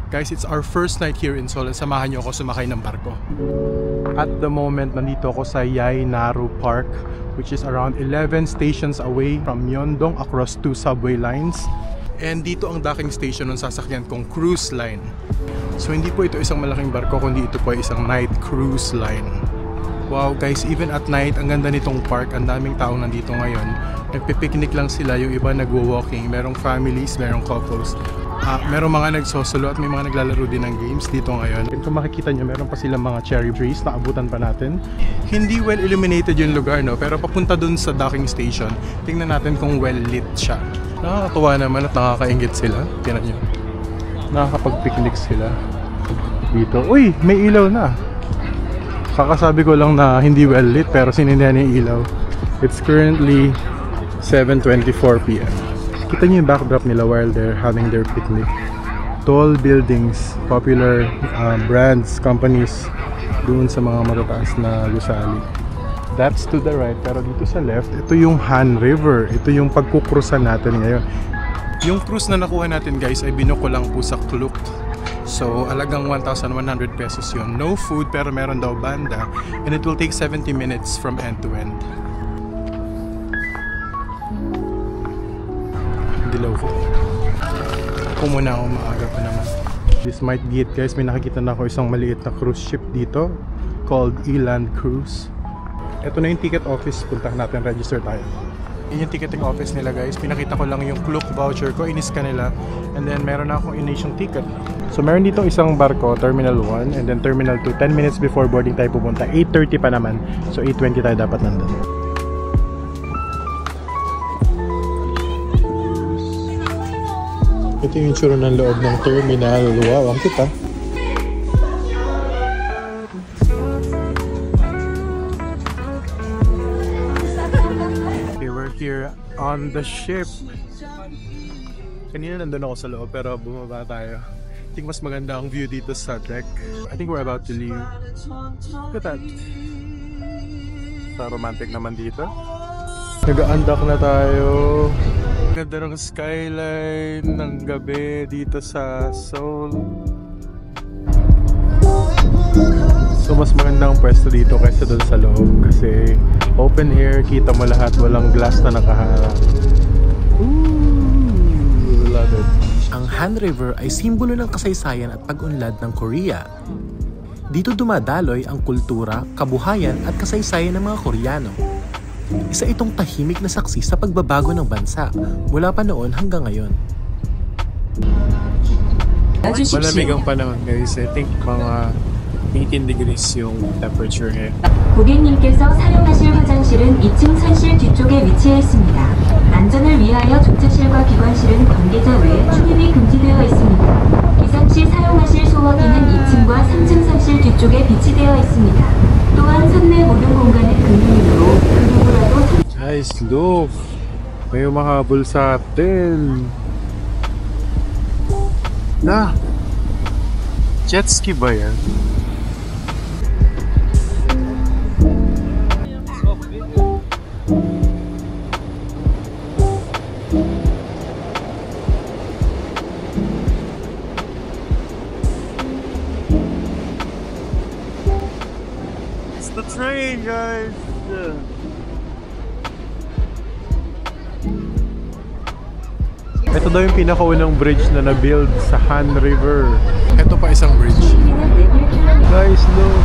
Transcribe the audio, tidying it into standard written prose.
Guys, it's our first night here in Seoul. Samahan niyo ako sumakay ng barko. At the moment, nandito ako sa Yaenaru Park, which is around 11 stations away from Myeongdong across 2 subway lines. And dito ang docking station ng sasakyan kong cruise line. So hindi po ito isang malaking barko, kundi ito po ay isang night cruise line. Wow guys, even at night, ang ganda nitong park. Ang daming taong nandito ngayon. Nagpipiknik lang sila, yung iba nagwo-walking. Merong families, merong couples. Merong mga nagsosolo at may mga naglalaro din ng games dito ngayon. And kung makikita nyo, meron pa silang mga cherry trees na abutan pa natin. Hindi well illuminated yung lugar, no? Pero papunta dun sa docking station, tingnan natin kung well lit siya. Nakakatuwa naman at nakakaingit sila. Tingnan nyo. Nakakapag-picnic sila dito. Uy! May ilaw na! Kakasabi ko lang na hindi well lit pero sinindihan yung ilaw. It's currently 7:24 PM. Kita niyo yung backdrop nila while they're having their picnic. Tall buildings, popular brands, companies doon sa mga matataas na gusali. That's to the right, pero dito sa left, ito yung Han River. Ito yung pagkukrusan natin ngayon. Yung cruise na nakuha natin guys ay binuko lang po sa Kluk. So alagang 1,100 pesos yun. No food pero meron daw banda and it will take 70 minutes from end to end. Dilaw ko. Ako muna ako, maaga pa naman. This might be it guys. May nakikita na ako isang maliit na cruise ship dito called Eland Cruise. Ito na yung ticket office. Puntahan natin, register tayo. Yun yung ticketing office nila guys. Pinakita ko lang yung Kluk voucher ko. Inis ka nila. And then meron na akong in-nation ticket. So meron dito isang barko, Terminal 1 and then Terminal 2. 10 minutes before boarding tayo pupunta. 8:30 pa naman. So 8:20 tayo dapat nandun. Ito yung itsura ng loob ng terminal. Wow, ang kita. Okay, we're here on the ship. Kanina nandun ako sa loob pero bumaba tayo. I think mas maganda ang view dito sa deck. I think we're about to leave. Look at that. Sa romantic naman dito. Nag-undock na tayo. Ganda ng skyline ng gabi dito sa Seoul. So mas magandang pwesto dito kaysa doon sa loob kasi open air, kita mo lahat, walang glass na nakaharang. Ooh, love it. Ang Han River ay simbolo ng kasaysayan at pag-unlad ng Korea. Dito dumadaloy ang kultura, kabuhayan at kasaysayan ng mga Koreano. Isa itong tahimik na saksi sa pagbabago ng bansa mula pa noon hanggang ngayon. Malamig ang panahon guys. I think mga 18 degrees yung temperature here. 고객님께서 사용하실 화장실은 2층 산실 뒤쪽에 위치해 있습니다. 안전을 위하여 조차실과 기관실은 관계자 외에 출입이 금지되어 있습니다. 기상 시 사용하실 소화기는 2층과 3층 산실 뒤쪽에 비치되어 있습니다. 또한 선내 모든 공간은 금연이므로 그 누구라도 Guys, look! May umahabol sa atin. Na! Jet ski ba yan? It's the train, guys! Ito daw yung pinakaunang bridge na na-build sa Han River. Ito pa isang bridge. Guys, look!